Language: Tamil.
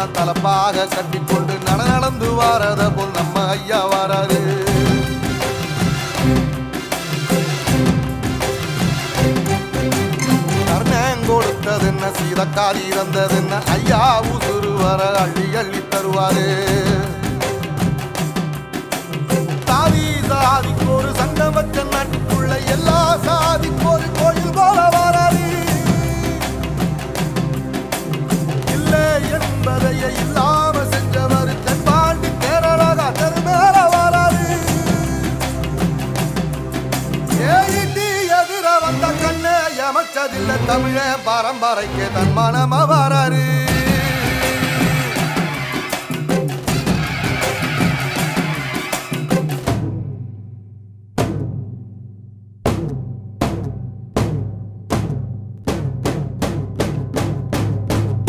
எல்லாம் தலப்பாக கட்டிக்கொண்டு நடந்து வாரத போல் நம்ம ஐயா வாராரு. கர்ணன் கொடுத்தது என்ன, சீதக்காரி இறந்தது என்ன, ஐயா உசுறு வர அள்ளி அள்ளி தருவாரு. சாதி சாதிக்கு ஒரு சங்கம் வச்ச நாட்டுக்குள்ள எல்லா சாதிக்கு ஒரு கோயில் போல வாராரு. இல்லை என்பதையே இல்லாம செஞ்சவர் தென்பாண்டி கேரளா தெருமேல வாராரு. ஏறிட்டி எதிர வந்த கண்ணே எமச்சதில்லை தமிழ பரம்பரைக்கு தன் மனம வாராரு.